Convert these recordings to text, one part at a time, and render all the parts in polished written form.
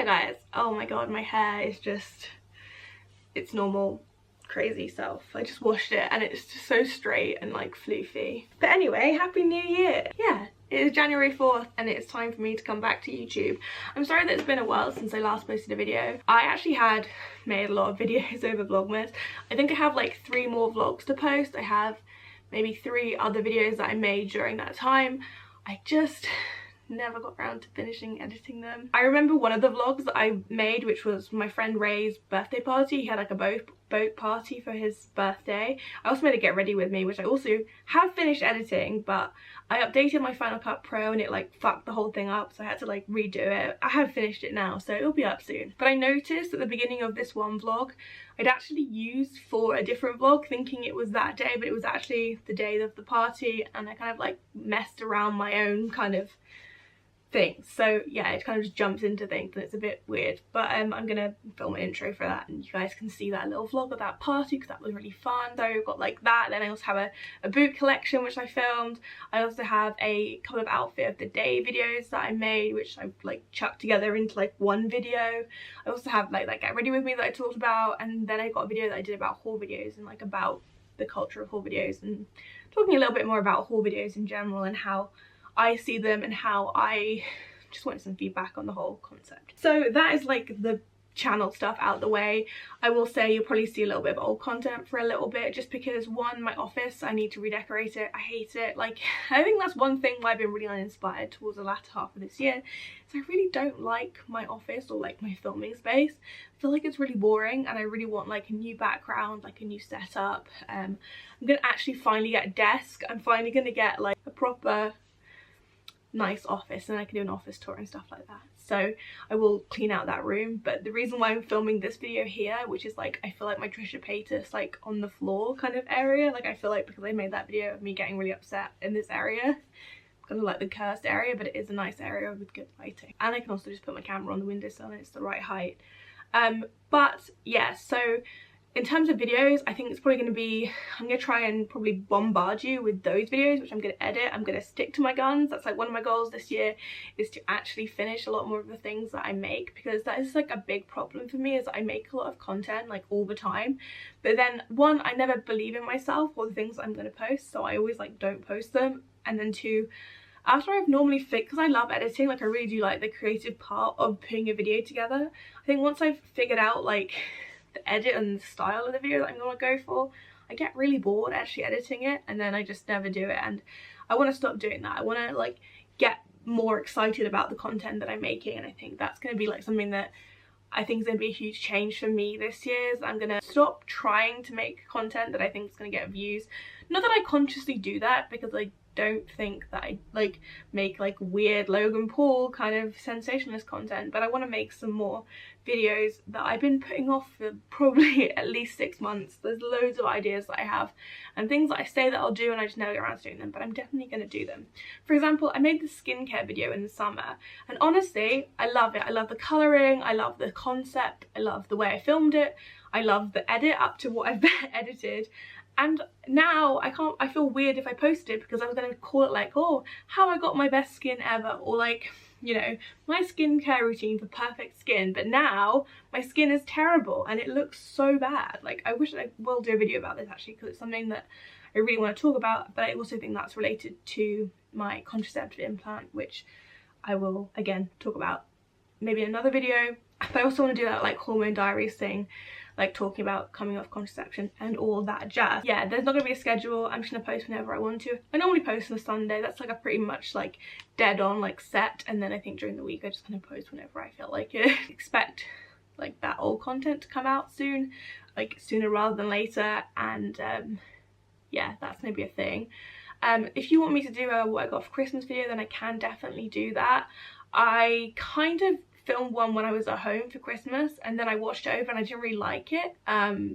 guys, oh my god, my hair is just its normal crazy self. I just washed it and it's just so straight and like floofy. But anyway, happy new year. Yeah, it is January 4th and it's time for me to come back to YouTube. I'm sorry that it's been a while since I last posted a video. I actually had made a lot of videos over Vlogmas. I think I have like 3 more vlogs to post. I have maybe 3 other videos that I made during that time. I just never got around to finishing editing them. I remember one of the vlogs that I made, which was my friend Ray's birthday party. He had like a boat party for his birthday. I also made a get ready with me, which I also have finished editing, but I updated my Final Cut Pro and it like fucked the whole thing up, so I had to like redo it. I have finished it now, so it'll be up soon. But I noticed at the beginning of this one vlog I'd actually used for a different vlog, thinking it was that day, but it was actually the day of the party, and I kind of like messed around my own kind of things. So yeah, it kind of just jumps into things and it's a bit weird, but I'm gonna film an intro for that and you guys can see that little vlog of that party because that was really fun. So I've got like that, then I also have a boot collection which I filmed. I also have a couple of outfit of the day videos that I made, which I've like chucked together into like one video. I also have like that get ready with me that I talked about, and then I got a video that I did about haul videos and like about the culture of haul videos and talking a little bit more about haul videos in general and how I see them and how I just wanted some feedback on the whole concept. So that is like the channel stuff out the way. I will say you'll probably see a little bit of old content for a little bit, just because one, my office, I need to redecorate it. I hate it. Like, I think that's one thing why I've been really uninspired towards the latter half of this year, is I really don't like my office or like my filming space. I feel like it's really boring and I really want like a new background, like a new setup. I'm gonna actually finally get a desk. I'm finally gonna get like a proper nice office and I can do an office tour and stuff like that. So I will clean out that room. But the reason why I'm filming this video here, which is like I feel like my Trisha Paytas like on the floor kind of area, like I feel like because I made that video of me getting really upset in this area, kind of like the cursed area, but it is a nice area with good lighting, and I can also just put my camera on the windowsill and it's the right height. But yeah, so in terms of videos, I think it's probably going to be, I'm going to try and probably bombard you with those videos, which I'm going to edit. I'm going to stick to my guns. That's like one of my goals this year, is to actually finish a lot more of the things that I make, because that is like a big problem for me, is I make a lot of content like all the time, but then one, I never believe in myself or the things that I'm going to post, so I always like don't post them. And then 2, after I've normally because I love editing, like I really do like the creative part of putting a video together. I think once I've figured out like the edit and the style of the video that I'm gonna go for, I get really bored actually editing it, and then I just never do it, and I want to stop doing that. I want to like get more excited about the content that I'm making, and I think that's going to be like something that I think is going to be a huge change for me this year. Is I'm going to stop trying to make content that I think is going to get views. Not that I consciously do that, because I don't think that I like make like weird Logan Paul kind of sensationalist content, but I want to make some more videos that I've been putting off for probably at least 6 months. There's loads of ideas that I have and things that I say that I'll do and I just never get around to doing them, but I'm definitely going to do them. For example, I made the skincare video in the summer, and honestly I love it. I love the colouring, I love the concept, I love the way I filmed it, I love the edit up to what I've edited. And now I feel weird if I post it, because I was going to call it like, oh, how I got my best skin ever, or like, you know, my skincare routine for perfect skin. But now my skin is terrible and it looks so bad. Like, I wish I will do a video about this actually, because it's something that I really want to talk about, but I also think that's related to my contraceptive implant, which I will again talk about maybe in another video. But I also want to do that like hormone diaries thing, like talking about coming off contraception and all that jazz. Yeah, there's not gonna be a schedule. I'm just gonna post whenever I want to. I normally post on a Sunday. That's like a pretty much like dead on like set, and then I think during the week I just kind of post whenever I feel like it. Expect like that old content to come out soon, like sooner rather than later, and yeah, that's gonna be a thing. If you want me to do a what I got for Christmas video, then I can definitely do that. I kind of filmed one when I was at home for Christmas, and then I watched it over and I didn't really like it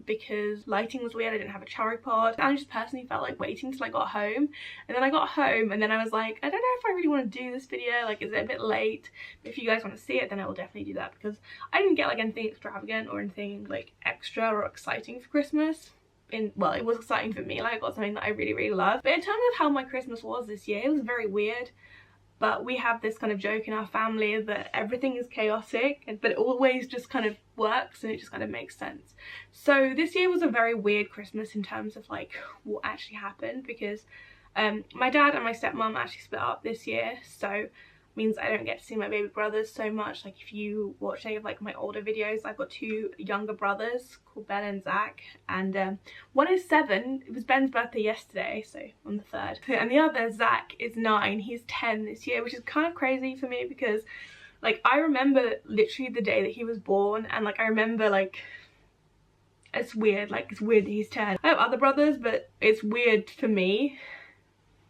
because lighting was weird. I didn't have a tripod, and I just personally felt like waiting till I got home. And then I got home and then I was like, I don't know if I really want to do this video, like is it a bit late? If you guys want to see it, then I will definitely do that, because I didn't get like anything extravagant or anything like extra or exciting for Christmas. Well, it was exciting for me, like I got something that I really love. But in terms of how my Christmas was this year, it was very weird. but we have this kind of joke in our family that everything is chaotic, but it always just kind of works and it just kind of makes sense. So this year was a very weird Christmas in terms of like what actually happened, because my dad and my stepmom actually split up this year, so means I don't get to see my baby brothers so much. Like if you watch any of like my older videos, I've got 2 younger brothers called Ben and Zach, and one is 7. It was Ben's birthday yesterday, so on the 3rd, and the other, Zach, is 9. He's 10 this year, which is kind of crazy for me because like I remember literally the day that he was born, and like I remember like it's weird that he's 10. I have other brothers, but it's weird for me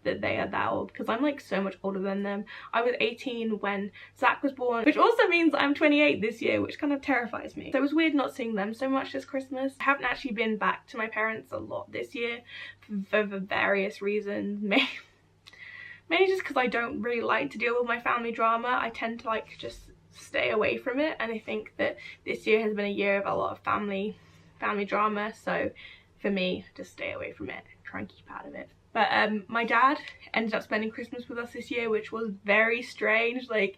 that they are that old because I'm like so much older than them. I was 18 when Zach was born, which also means I'm 28 this year, which kind of terrifies me. So it was weird not seeing them so much this Christmas. I haven't actually been back to my parents a lot this year for various reasons. Maybe just because I don't really like to deal with my family drama. I tend to like just stay away from it, and I think that this year has been a year of a lot of family drama, so for me, just stay away from it, try and keep out of it. But my dad ended up spending Christmas with us this year, which was very strange. Like,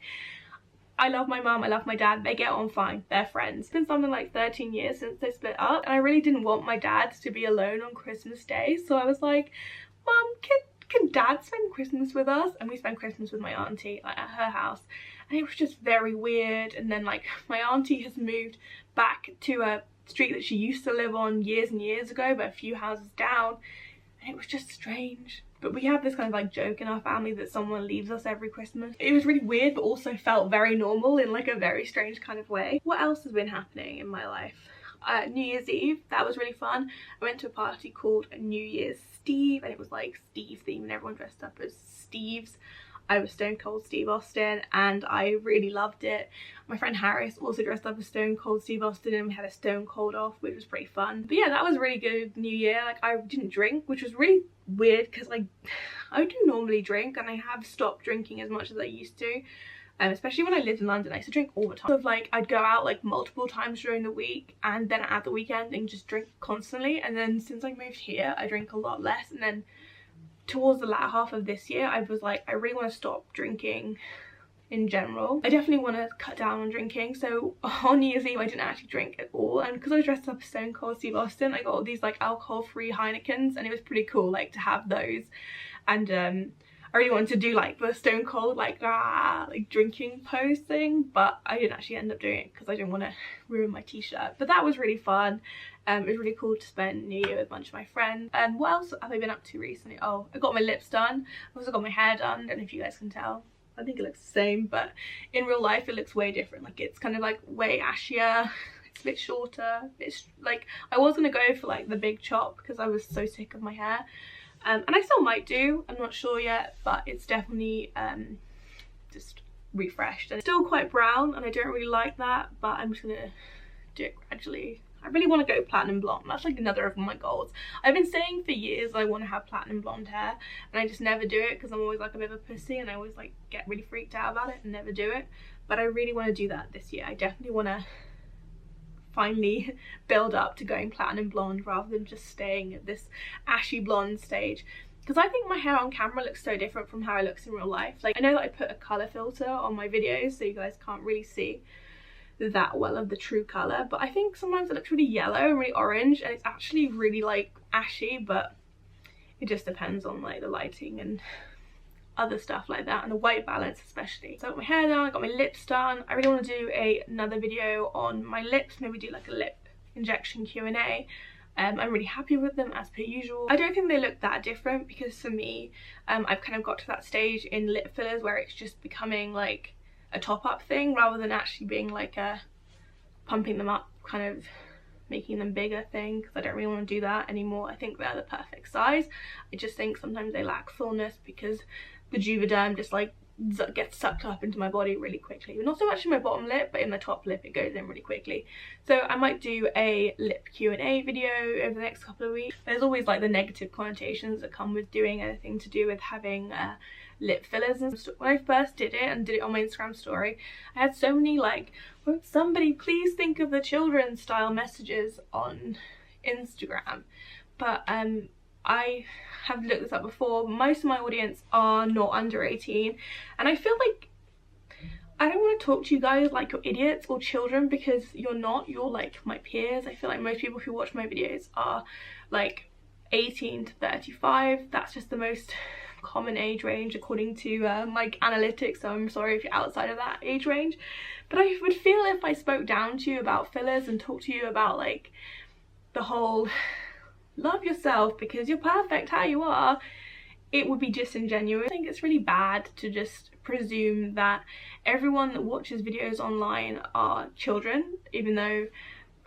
I love my mum, I love my dad, they get on fine, they're friends. It's been something like 13 years since they split up, and I really didn't want my dad to be alone on Christmas Day, so I was like, Mum, can dad spend Christmas with us? And we spent Christmas with my auntie, like at her house, and it was just very weird. And then like my auntie has moved back to a street that she used to live on years and years ago, but a few houses down, and it was just strange. But we have this kind of like joke in our family that someone leaves us every Christmas. It was really weird, but also felt very normal in like a very strange kind of way. What else has been happening in my life? New Year's Eve, that was really fun. I went to a party called New Year's Steve, and it was like Steve theme and everyone dressed up as Steves. I was Stone Cold Steve Austin and I really loved it. My friend Harris also dressed up as Stone Cold Steve Austin, and we had a Stone Cold off, which was pretty fun. But yeah, that was a really good New Year. Like, I didn't drink, which was really weird because like I do normally drink, and I have stopped drinking as much as I used to. Especially when I lived in London, I used to drink all the time. So like I'd go out like multiple times during the week, and then at the weekend and just drink constantly. And then since I moved here, I drink a lot less. And then towards the latter half of this year, I was like, I really want to stop drinking in general. I definitely want to cut down on drinking. So on New Year's Eve, I didn't actually drink at all, and because I was dressed up as Stone Cold Steve Austin, I got all these like alcohol-free Heinekens, and it was pretty cool like to have those. And I really wanted to do like the Stone Cold like drinking pose thing, but I didn't actually end up doing it because I didn't want to ruin my t-shirt. But that was really fun. It was really cool to spend New Year with a bunch of my friends. And what else have I been up to recently? Oh, I got my lips done. I also got my hair done. I don't know if you guys can tell. I think it looks the same, but in real life it looks way different. Like, it's kind of like way ashier. It's a bit shorter. It's like, I was gonna go for like the big chop because I was so sick of my hair. And I still might do, I'm not sure yet, but it's definitely just refreshed. And it's still quite brown, and I don't really like that, but I'm just gonna do it gradually. I really want to go platinum blonde. That's like another of my goals. I've been saying for years I want to have platinum blonde hair, and I just never do it because I'm always like a bit of a pussy, and I always like get really freaked out about it and never do it. But I really want to do that this year. I definitely want to finally build up to going platinum blonde rather than just staying at this ashy blonde stage, because I think my hair on camera looks so different from how it looks in real life. Like, I know that I put a colour filter on my videos so you guys can't really see that well of the true colour, but I think sometimes it looks really yellow and really orange, and it's actually really like ashy, but it just depends on like the lighting and other stuff like that, and the white balance especially. So I got my hair done, I got my lips done. I really want to do another video on my lips, maybe do like a lip injection Q&A. I'm really happy with them as per usual. I don't think they look that different because for me, I've kind of got to that stage in lip fillers where it's just becoming like a top-up thing rather than actually being like a pumping them up, kind of making them bigger thing, because I don't really want to do that anymore. I think they're the perfect size. I just think sometimes they lack fullness because the Juvederm just like gets sucked up into my body really quickly. Not so much in my bottom lip, but in my top lip it goes in really quickly. So I might do a lip Q&A video over the next couple of weeks. There's always like the negative connotations that come with doing anything to do with having lip fillers and stuff. When I first did it and did it on my Instagram story, I had so many like, won't somebody please think of the children style messages on Instagram, but I have looked this up before, most of my audience are not under 18, and I feel like I don't want to talk to you guys like you're idiots or children, because you're not. You're like my peers. I feel like most people who watch my videos are like 18 to 35. That's just the most common age range according to like analytics, so I'm sorry if you're outside of that age range. But I would feel if I spoke down to you about fillers and talked to you about like the whole love yourself because you're perfect how you are, it would be disingenuous. I think it's really bad to just presume that everyone that watches videos online are children, even though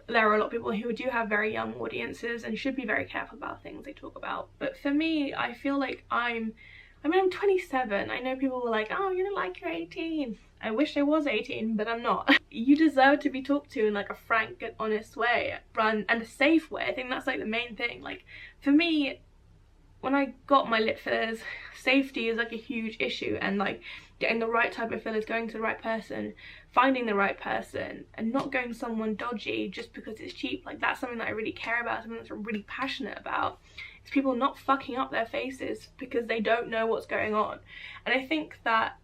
there are a lot of people who do have very young audiences and should be very careful about things they talk about. But for me, I feel like I'm 27. I know people were like, oh, you look like you're 18. I wish I was 18, but I'm not. You deserve to be talked to in like a frank and honest way, and a safe way. I think that's like the main thing. Like for me, when I got my lip fillers, safety is like a huge issue, and like getting the right type of fillers, going to the right person, finding the right person, and not going someone dodgy just because it's cheap. Like that's something that I really care about, something that I'm really passionate about. It's people not fucking up their faces because they don't know what's going on. And I think that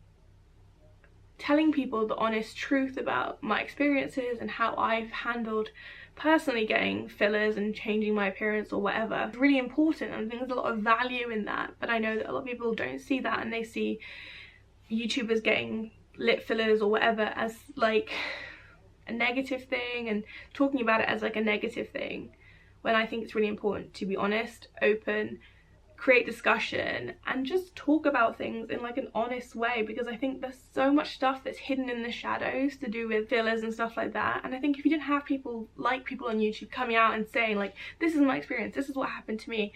telling people the honest truth about my experiences and how I've handled personally getting fillers and changing my appearance or whatever is really important, and I think there's a lot of value in that. But I know that a lot of people don't see that, and they see YouTubers getting lip fillers or whatever as like a negative thing and talking about it as like a negative thing, when I think it's really important to be honest, open, create discussion, and just talk about things in like an honest way, because I think there's so much stuff that's hidden in the shadows to do with fillers and stuff like that. And I think if you didn't have people on YouTube coming out and saying like, this is my experience, this is what happened to me.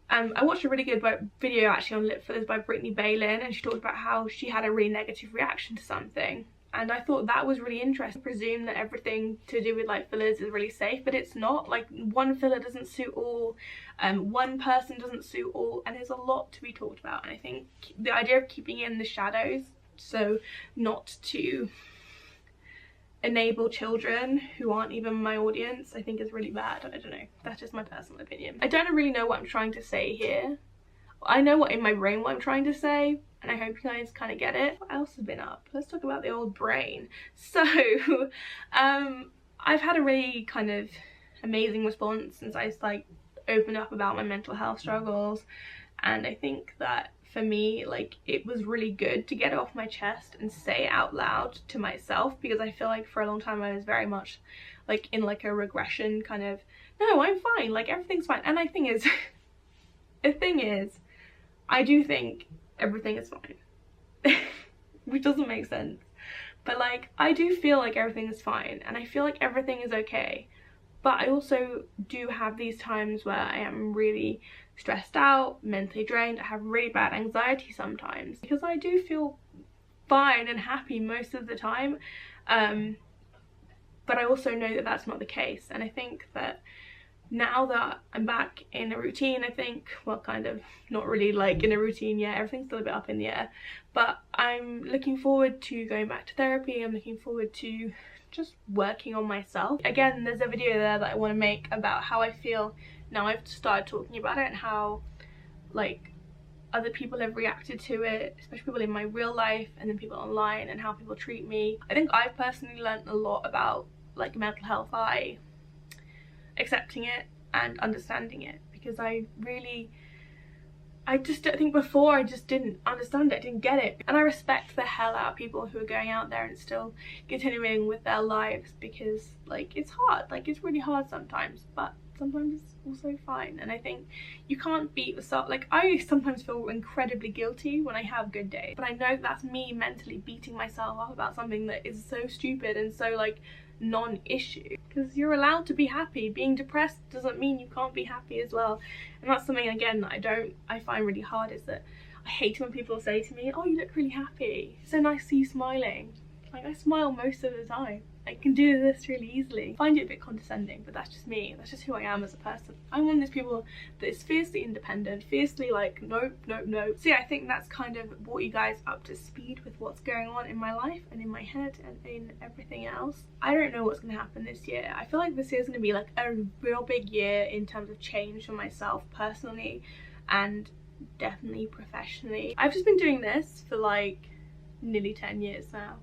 I watched a really good video actually on lip fillers by Brittany Bailin, and she talked about how she had a really negative reaction to something, and I thought that was really interesting. I presume that everything to do with like fillers is really safe, but it's not. Like one filler doesn't suit all, one person doesn't suit all, and there's a lot to be talked about. And I think the idea of keeping it in the shadows, so not to enable children who aren't even my audience, I think is really bad. I don't know, that's just my personal opinion. I don't really know what I'm trying to say here. I know what in my brain what I'm trying to say, and I hope you guys kind of get it. What else has been up? Let's talk about the old brain. So I've had a really kind of amazing response since I like opened up about my mental health struggles, and I think that for me, like, it was really good to get it off my chest and say it out loud to myself, because I feel like for a long time I was very much like in like a regression kind of, no, I'm fine, like everything's fine. And the thing is I do think everything is fine which doesn't make sense, but like I do feel like everything is fine and I feel like everything is okay. But I also do have these times where I am really stressed out, mentally drained. I have really bad anxiety sometimes, because I do feel fine and happy most of the time. But I also know that that's not the case. And I think that now that I'm back in a routine, I think, well, kind of not really like in a routine yet, everything's still a bit up in the air, but I'm looking forward to going back to therapy. I'm looking forward to just working on myself. Again, there's a video there that I want to make about how I feel now I've started talking about it, and how like other people have reacted to it, especially people in my real life and then people online, and how people treat me. I think I've personally learned a lot about like mental health by accepting it and understanding it, because I think before I just didn't understand it, didn't get it. And I respect the hell out of people who are going out there and still continuing with their lives, because like it's hard, like it's really hard sometimes, but sometimes it's also fine. And I think you can't beat yourself. Like I sometimes feel incredibly guilty when I have good days, but I know that's me mentally beating myself up about something that is so stupid and so like non-issue, because you're allowed to be happy. Being depressed doesn't mean you can't be happy as well. And that's something again that I find really hard, is that I hate when people say to me, oh, you look really happy, so nice to see you smiling. Like I smile most of the time, I can do this really easily. I find it a bit condescending, but that's just me. That's just who I am as a person. I'm one of those people that is fiercely independent, fiercely like, nope, nope, nope. So yeah, I think that's kind of brought you guys up to speed with what's going on in my life and in my head and in everything else. I don't know what's going to happen this year. I feel like this year is going to be like a real big year in terms of change for myself personally and definitely professionally. I've just been doing this for like nearly 10 years now.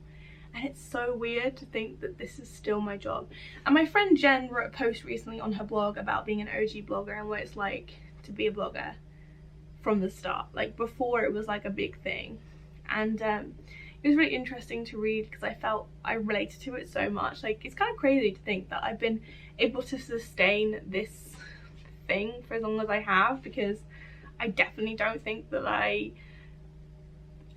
And it's so weird to think that this is still my job. And my friend Jen wrote a post recently on her blog about being an OG blogger and what it's like to be a blogger from the start, like before it was like a big thing. And it was really interesting to read because I felt I related to it so much. Like, it's kind of crazy to think that I've been able to sustain this thing for as long as I have, because I definitely don't think that I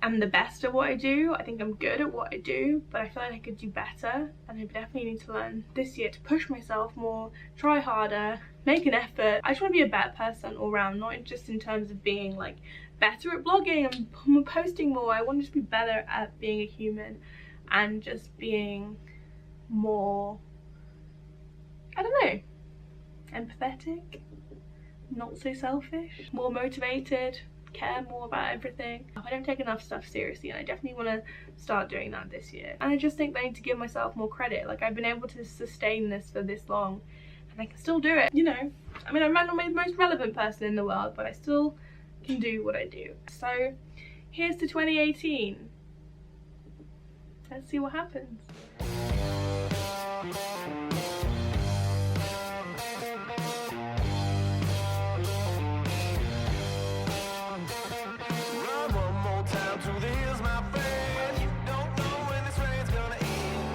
am the best at what I do. I think I'm good at what I do, but I feel like I could do better, and I definitely need to learn this year to push myself more, try harder, make an effort. I just want to be a better person all around, not just in terms of being like better at blogging and posting more. I want to just be better at being a human and just being more, I don't know, empathetic, not so selfish, more motivated, care more about everything. I don't take enough stuff seriously, and I definitely want to start doing that this year. And I just think I need to give myself more credit. Like, I've been able to sustain this for this long and I can still do it, you know. I mean, I might not be the most relevant person in the world, but I still can do what I do. So here's to 2018. Let's see what happens.